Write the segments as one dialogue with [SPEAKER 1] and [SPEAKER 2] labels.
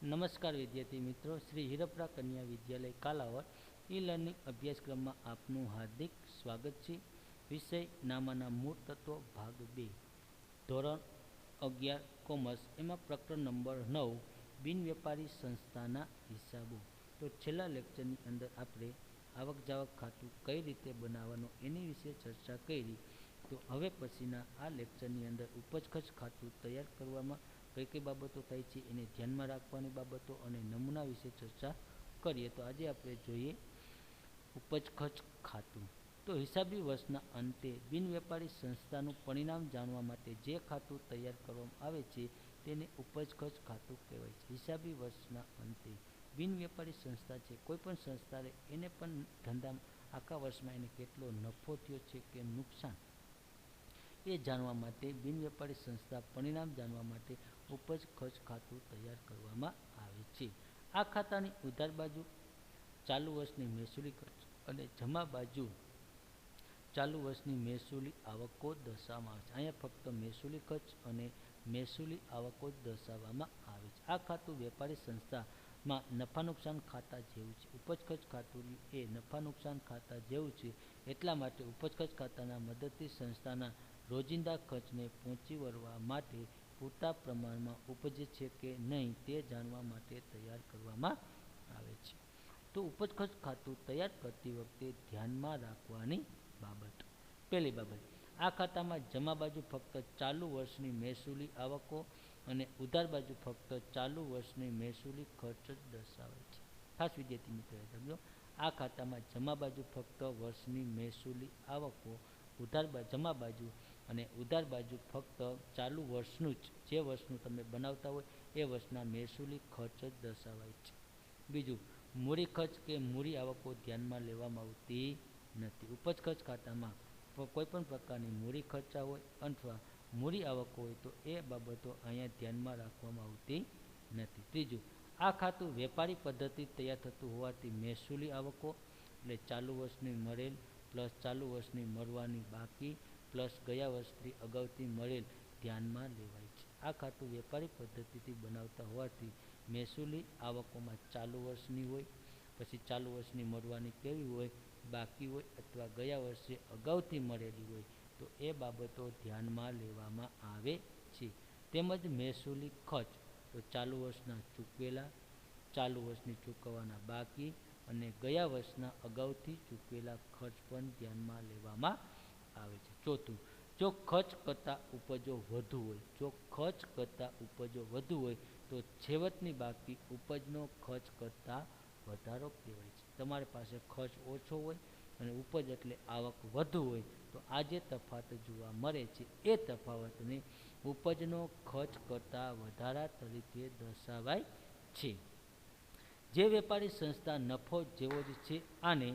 [SPEAKER 1] નમસ્કાર વિદ્યાર્થી મિત્રો, શ્રી હિરપરા કન્યા વિદ્યાલય કાલાવડ ઈ લર્નિંગ અભ્યાસક્રમમાં આપનું હાર્દિક સ્વાગત છે। વિષય નામાના મૂળ તત્વો ભાગ 2 ધોરણ 11 કોમર્સ, એમાં પ્રકરણ નંબર 9 બિનવેપારી સંસ્થાના હિસાબો। તો છેલ્લા લેક્ચરની અંદર આપણે આવક જાવક ખાતું કઈ રીતે બનાવવાનું એની વિશે ચર્ચા કરી। તો હવે પછીના આ લેક્ચરની અંદર ઉપજ ખર્ચ ખાતું તૈયાર કરવામાં કઈ કઈ બાબતો થાય છે એને ધ્યાનમાં રાખવાની બાબતો અને નમૂના વિશે ચર્ચા કરીએ। તો આજે આપણે જોઈએ ઉપજ ખર્ચ ખાતું। તો હિસાબી વર્ષના અંતે બિનવેપારી સંસ્થાનું પરિણામ જાણવા માટે જે ખાતું તૈયાર કરવામાં આવે છે તેને ઉપજ ખર્ચ ખાતું કહેવાય છે। હિસાબી વર્ષના અંતે બિનવેપારી સંસ્થા છે, કોઈ પણ સંસ્થા એને પણ ધંધામાં આખા વર્ષમાં એને કેટલો નફો થયો છે કે નુકસાન એ જાણવા માટે બિનવેપારી સંસ્થા પરિણામ જાણવા માટે ઉપજ ખર્ચ ખાતું તૈયાર કરવામાં આવે છે। આ ખાતાની ઉધાર બાજુ ચાલુ વર્ષની મહેસૂલી ખર્ચ અને જમા બાજુ ચાલુ વર્ષની મહેસૂલી આવકો દર્શાવવામાં આવે છે। અહીંયા ફક્ત મહેસૂલી ખર્ચ અને મહેસૂલી આવકો દર્શાવવામાં આવે છે। આ ખાતું વેપારી સંસ્થામાં નફા નુકસાન ખાતા જેવું છે। ઉપજ ખર્ચ ખાતું એ નફા નુકસાન ખાતા જેવું છે, એટલા માટે ઉપજ ખર્ચ ખાતાના મદદથી સંસ્થાના રોજિંદા ખર્ચને પહોંચી વળવા માટે પૂરતા પ્રમાણમાં ઉપજે છે કે નહીં તે જાણવા માટે તૈયાર કરવામાં આવે છે। તો ઉપજ ખર્ચ ખાતું તૈયાર કરતી વખતે ધ્યાનમાં રાખવાની બાબત, પહેલી બાબત, આ ખાતામાં જમા બાજુ ફક્ત ચાલુ વર્ષની મહેસૂલી આવકો અને ઉધાર બાજુ ફક્ત ચાલુ વર્ષની મહેસૂલી ખર્ચ જ દર્શાવે છે। ખાસ વિદ્યાર્થી મિત્રો સમજો, આ ખાતામાં જમા બાજુ ફક્ત વર્ષની મહેસૂલી આવકો, જમા બાજુ અને ઉધાર બાજુ ફક્ત ચાલુ વર્ષનું જ, જે વર્ષનું તમે બનાવતા હોય એ વર્ષના મહેસૂલી ખર્ચ જ દર્શાવાય છે। બીજું, મૂડી ખર્ચ કે મૂડી આવકો ધ્યાનમાં લેવામાં આવતી નથી। ઉપજ ખર્ચ ખાતામાં કોઈ પણ પ્રકારની મૂડી ખર્ચા હોય અથવા મૂડી આવકો હોય તો એ બાબતો અહીંયા ધ્યાનમાં રાખવામાં આવતી નથી। ત્રીજું, આ ખાતું વેપારી પદ્ધતિ તૈયાર થતું હોવાથી મહેસૂલી આવકો એટલે ચાલુ વર્ષની મળેલ પ્લસ ચાલુ વર્ષની મળવાની બાકી પ્લસ ગયા વર્ષથી અગાઉથી મળેલ ધ્યાનમાં લેવાય છે। આ ખાતું વેપારી પદ્ધતિથી બનાવતા હોવાથી મહેસૂલી આવકોમાં ચાલુ વર્ષની હોય, પછી ચાલુ વર્ષની મળવાની કેવી હોય, બાકી હોય અથવા ગયા વર્ષે અગાઉથી મળેલી હોય તો એ બાબતો ધ્યાનમાં લેવામાં આવે છે। તેમજ મહેસૂલી ખર્ચ તો ચાલુ વર્ષના ચૂકવેલા, ચાલુ વર્ષની ચૂકવવાના બાકી અને ગયા વર્ષના અગાઉથી ચૂકવેલા ખર્ચ પણ ધ્યાનમાં લેવામાં આવે છે। ચોથું, જો ખર્ચ કરતાં ઉપજો વધુ હોય, જો ખર્ચ કરતાં ઉપજો વધુ હોય તો છેવટની બાકી ઉપજનો ખર્ચ કરતાં વધારો કહેવાય છે। તમારી પાસે ખર્ચ ઓછો હોય અને ઉપજ એટલે આવક વધુ હોય તો આ જે તફાવત જોવા મળે છે એ તફાવતને ઉપજનો ખર્ચ કરતાં વધારા તરીકે દર્શાવાય છે। જે વેપારી સંસ્થા નફો જેવો જ છે આને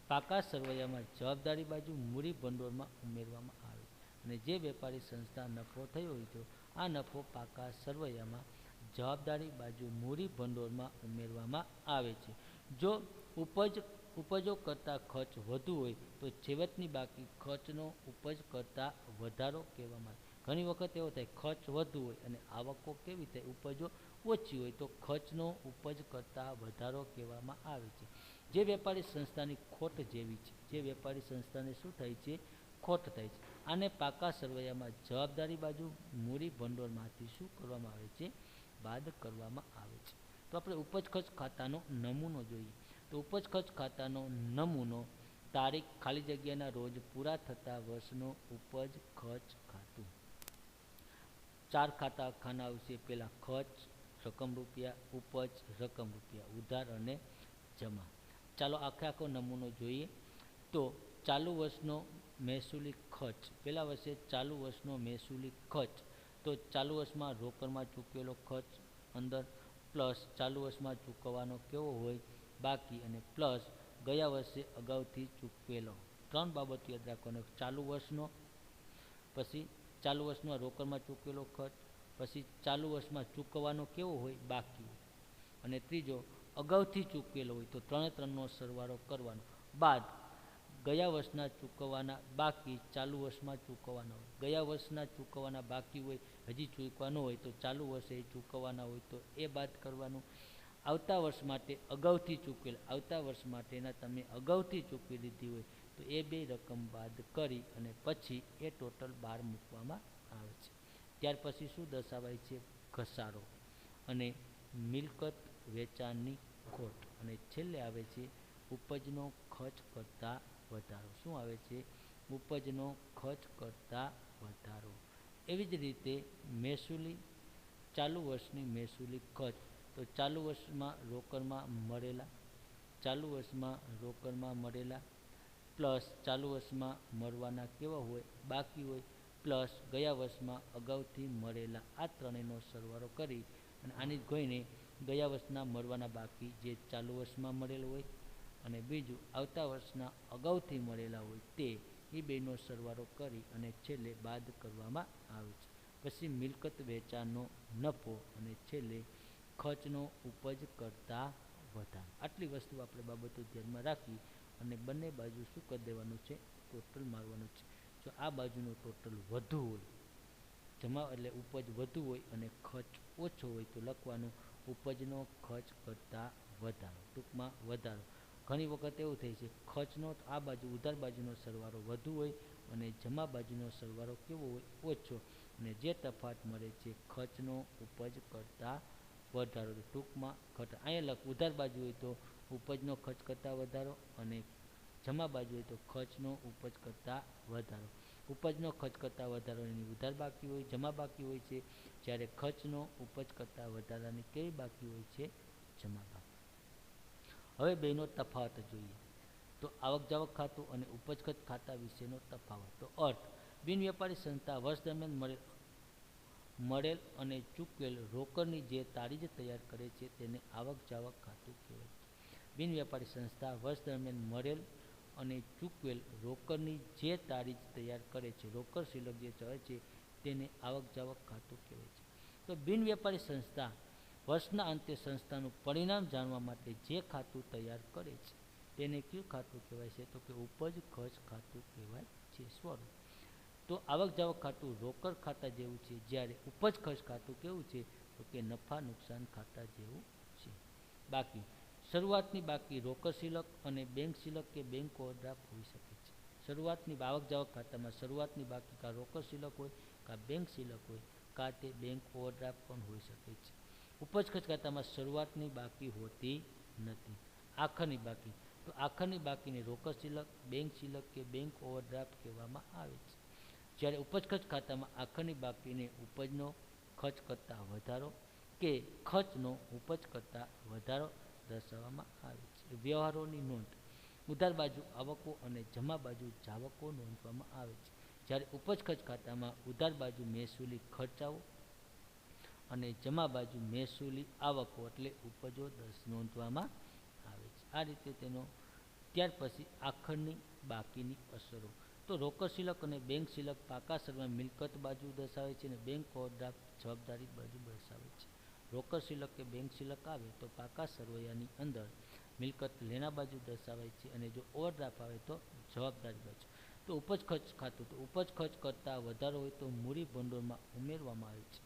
[SPEAKER 1] પાકા સરવૈયામાં જવાબદારી બાજુ મૂડી ભંડોળમાં ઉમેરવામાં આવે અને જે વેપારી સંસ્થા નફો થયો હોય તો આ નફો પાકા સરવૈયામાં જવાબદારી બાજુ મૂડી ભંડોળમાં ઉમેરવામાં આવે છે। જો ઉપજો કરતાં ખર્ચ વધુ હોય તો છેવટની બાકી ખર્ચનો ઉપજ કરતાં વધારો કહેવામાં આવે। ઘણી વખત એવો થાય ખર્ચ વધુ હોય અને આવકો કેવી થાય, ઉપજો ઓછી હોય તો ખર્ચનો ઉપજ કરતાં વધારો કહેવામાં આવે છે। જે વેપારી સંસ્થાની ખોટ જેવી છે, જે વેપારી સંસ્થાને શું થાય છે, ખોટ થાય છે, આને પાકા સરવૈયામાં જવાબદારી બાજુ મૂડી ભંડોળમાંથી શું કરવામાં આવે છે, બાદ કરવામાં આવે છે। તો આપણે ઉપજ ખર્ચ ખાતાનો નમૂનો જોઈએ। તો ઉપજ ખર્ચ ખાતાનો નમૂનો તારીખ ખાલી જગ્યાના રોજ પૂરા થતા વર્ષનો ઉપજ ખર્ચ ખાતું। 4 ખાતા ખાના આવશે, પહેલા ખર્ચ રકમ રૂપિયા, ઉપજ રકમ રૂપિયા, ઉધાર અને જમા। ચાલો આખો નમૂનો જોઈએ। તો ચાલુ વર્ષનો મહેસૂલી ખર્ચ, પહેલા વર્ષે ચાલુ વર્ષનો મહેસૂલી ખર્ચ, તો ચાલુ વર્ષમાં રોકડમાં ચૂકવેલો ખર્ચ અંદર પ્લસ ચાલુ વર્ષમાં ચૂકવવાનો કેવો હોય, બાકી, અને પ્લસ ગયા વર્ષે અગાઉથી ચૂકવેલો। 3 બાબતો યાદ રાખવાનો, ચાલુ વર્ષનો, પછી ચાલુ વર્ષમાં રોકડમાં ચૂકવેલો ખર્ચ, પછી ચાલુ વર્ષમાં ચૂકવવાનો કેવો હોય, બાકી, અને ત્રીજો અગાઉથી ચૂકવેલો હોય તો 3 નો સરવાળો કરવાનો, બાદ ગયા વર્ષના ચૂકવવાના બાકી ચાલુ વર્ષમાં ચૂકવવાના હોય. ગયા વર્ષના ચૂકવવાના બાકી હોય, હજી ચૂકવાનો હોય તો ચાલુ વર્ષે ચૂકવવાના હોય તો એ બાદ કરવાનું. આવતા વર્ષ માટે અગાઉથી ચૂકવેલ, આવતા વર્ષ માટેના તમે અગાઉથી ચૂકવી લીધી હોય તો એ બે રકમ બાદ કરી અને પછી એ ટોટલ બહાર મૂકવામાં આવે છે. ત્યાર પછી શું દર્શાવાય છે? ઘસારો અને મિલકત વેચાણની ખોટ. અને છેલ્લે આવે છે ઉપજનો ખર્ચ કરતાં વધારો. શું આવે છે? ઉપજનો ખર્ચ કરતાં વધારો. એવી જ રીતે મહેસૂલી ચાલુ વર્ષની મહેસૂલી ખર્ચ, તો ચાલુ વર્ષમાં રોકડમાં મળેલા પ્લસ ચાલુ વર્ષમાં મળવાના કેવા હોય? બાકી હોય, પ્લસ ગયા વર્ષમાં અગાઉથી મળેલા, આ ત્રણેયનો સરવાળો કરી અને આની ગઈને ગયા વર્ષના મળવાના બાકી જે ચાલુ વર્ષમાં મળેલ હોય અને બીજું આવતા વર્ષના અગાઉથી મળેલા હોય તે એ બેનો સરવાળો કરી અને છેલ્લે બાદ કરવામાં આવે છે. પછી મિલકત વેચાણનો નફો અને છેલ્લે ખર્ચનો ઉપજ કરતાં વધારો. આટલી વસ્તુ આપણે બાબતો ધ્યાનમાં રાખી અને બંને બાજુ શું કરી દેવાનું છે? ટોટલ મારવાનું છે. જો આ બાજુનું ટોટલ વધુ હોય, જમા એટલે ઉપજ વધુ હોય અને ખર્ચ ઓછો હોય તો લખવાનું ઉપજનો ખર્ચ કરતાં વધારો, ટૂંકમાં વધારો. ઘણી વખત એવું થાય છે ખર્ચનો આ બાજુ ઉધાર બાજુનો સરવાળો વધુ હોય અને જમા બાજુનો સરવાળો કેવો હોય? ઓછો. અને જે તફાવત મળે છે ખર્ચનો ઉપજ કરતાં વધારો, ટૂંકમાં ઘટ. અહીંયા ઉધાર બાજુ હોય તો ઉપજનો ખર્ચ કરતાં વધારો અને જમા બાજુ હોય તો ખર્ચનો ઉપજ કરતાં વધારો. ઉપજનો ખર્ચ કરતાં વધારાની ઉધાર બાકી હોય, જમા બાકી હોય છે, જ્યારે ખર્ચનો ઉપજ કરતાં વધારાની કેવી બાકી હોય છે? જમા બાકી. હવે બેનો તફાવત જોઈએ તો આવક જાવક ખાતું અને ઉપજ ખર્ચ ખાતા વિશેનો તફાવત. તો અર્થ: બિન વેપારી સંસ્થા વર્ષ દરમિયાન મળેલ અને ચૂકવેલ રોકડની જે તારીખ તૈયાર કરે છે તેને આવક જાવક ખાતું કહેવાય છે. બિન વેપારી સંસ્થા વર્ષ દરમિયાન મળેલ અને ચૂકવેલ રોકડની જે તારીખ તૈયાર કરે છે, રોકડ શિલ્લક જે ચડે છે તેને આવક જાવક ખાતું કહેવાય છે. તો બિન વેપારી સંસ્થા વર્ષના અંતે સંસ્થાનું પરિણામ જાણવા માટે જે ખાતું તૈયાર કરે છે તેને કયું ખાતું કહેવાય છે? તો કે ઉપજ ખર્ચ ખાતું કહેવાય છે. સ્વરૂપ: તો આવક જાવક ખાતું રોકડ ખાતા જેવું છે, જ્યારે ઉપજ ખર્ચ ખાતું કેવું છે? તો કે નફા નુકસાન ખાતા જેવું છે. બાકી: શરૂઆતની બાકી રોકડ શિલ્લક અને બેંક શિલ્લક કે બેંક ઓવરડ્રાફ્ટ હોઈ શકે છે. શરૂઆતની આવક જાવક ખાતામાં શરૂઆતની બાકી કાં રોકડ શિલ્લક હોય, કાં બેંક શિલ્લક હોય, કાં તે બેંક ઓવરડ્રાફ્ટ પણ હોઈ શકે છે. ઉપજ ખર્ચ ખાતામાં શરૂઆતની બાકી હોતી નથી. આખરની બાકી: તો આખરની બાકીને રોકડ શિલ્લક, બેંક શિલ્લક કે બેંક ઓવરડ્રાફ્ટ કહેવામાં આવે છે. જ્યારે ઉપજ ખર્ચ ખાતામાં આખરની બાકીને ઉપજનો ખર્ચ કરતાં વધારો કે ખર્ચનો ઉપજ કરતાં વધારો દર્શાવવામાં આવે છે. વ્યવહારોની નોંધ: ઉધાર બાજુ આવકો અને જમા બાજુ જાવકો નોંધવામાં આવે છે, જ્યારે ઉપજ ખર્ચ ખાતામાં ઉધાર બાજુ મહેસૂલી ખર્ચાઓ અને જમા બાજુ મહેસૂલી આવકો એટલે ઉપજો નોંધવામાં આવે છે. આ રીતે તેનો ત્યાર પછી આખરની બાકીની અસરો. તો રોકડ શિલ્લક અને બેંક શિલ્લક પાકા સરવાળામાં મિલકત બાજુ દર્શાવે છે અને બેંક ઓવરડ્રાફ્ટ જવાબદારી બાજુ દર્શાવે છે. રોકડ શિલ્લક કે બેંક શિલ્લક આવે તો પાકા સરવૈયાની અંદર મિલકત લેણા બાજુ દર્શાવાય છે અને જો ઓવરડ્રાફ્ટ આવે તો જવાબદારી બાજુ. તો ઉપજ ખર્ચ ખાતું: તો ઉપજ ખર્ચ કરતાં વધારો હોય તો મૂડી ભંડોળમાં ઉમેરવામાં આવે છે.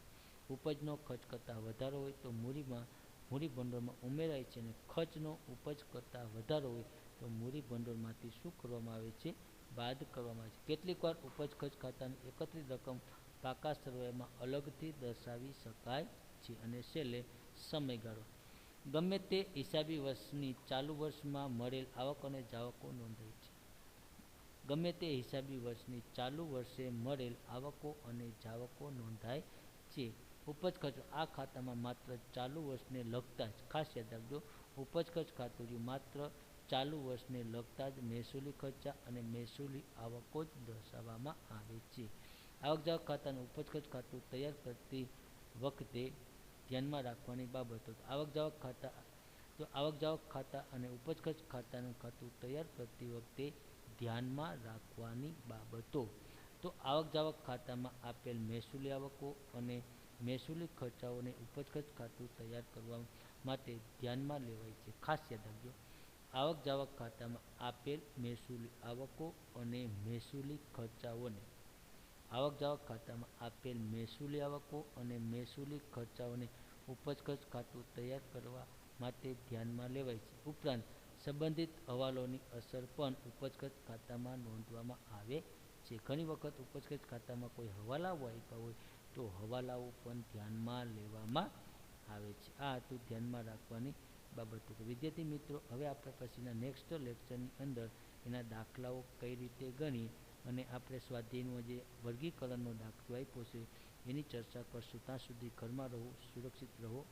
[SPEAKER 1] ઉપજનો ખર્ચ કરતાં વધારો હોય તો મૂડી ભંડોળમાં ઉમેરાય છે અને ખર્ચનો ઉપજ કરતાં વધારો હોય તો મૂડી ભંડોળમાંથી શું કરવામાં આવે છે? બાદ કરવામાં આવે છે. કેટલીક વાર ઉપજ ખર્ચ ખાતાની એકત્રિત રકમ પાકા સરવૈયામાં અલગથી દર્શાવી શકાય છે. અને છેલ્લે સમયગાળો: ગમે તે હિસાબી વર્ષની ચાલુ વર્ષમાં મળેલ આવક અને જાવકો નોંધાય છે. ગમે તે હિસાબી વર્ષની ચાલુ વર્ષે મળેલ આવકો અને જાવકો નોંધાય છે. ઉપજ ખર્ચ: આ ખાતામાં માત્ર ચાલુ વર્ષને લગતા જ, ખાસ યાદ રાખજો, ઉપજ ખર્ચ ખાતું માત્ર ચાલુ વર્ષને લગતા જ મહેસૂલી ખર્ચા અને મહેસૂલી આવકો જ દર્શાવવામાં આવે છે. આવક જાવક ખાતાનું ઉપજ ખર્ચ ખાતું તૈયાર કરતી વખતે ધ્યાનમાં રાખવાની બાબતો. આવક જાવક ખાતા અને ઉપજ ખર્ચ ખાતાનું ખાતું તૈયાર કરતી વખતે ધ્યાનમાં રાખવાની બાબતો. તો આવક જાવક ખાતામાં આપેલ મહેસૂલી આવકો અને મહેસૂલી ખર્ચાઓને ઉપજ ખર્ચ ખાતું તૈયાર કરવા માટે ધ્યાનમાં લેવાય છે. ખાસ યાદ રાખજો, આવક જાવક ખાતામાં આપેલ મહેસૂલી આવકો અને મહેસૂલી ખર્ચાઓને આવક જાવક ખાતામાં આપેલ મહેસૂલી આવકો અને મહેસૂલી ખર્ચાઓને ઉપજ ખર્ચ ખાતું તૈયાર કરવા માટે ધ્યાનમાં લેવાય છે. ઉપરાંત સંબંધિત હવાલોની અસર પણ ઉપજ ખર્ચ ખાતામાં નોંધવામાં આવે છે. ઘણી વખત ઉપજ ખર્ચ ખાતામાં કોઈ હવાલાઓ આપ્યા હોય તો હવાલાઓ પણ ધ્યાનમાં લેવામાં આવે છે. આ હતું ધ્યાનમાં રાખવાની બાબતો. તો વિદ્યાર્થી મિત્રો, હવે આપણે પછીના નેક્સ્ટ લેક્ચરની અંદર એના દાખલાઓ કઈ રીતે ગણી અને આપણે સ્વાધ્યાયનો જે વર્ગીકરણનો દાખલો આપ્યો છે એની ચર્ચા કરશું. ત્યાં સુધી ઘરમાં રહો, સુરક્ષિત રહો.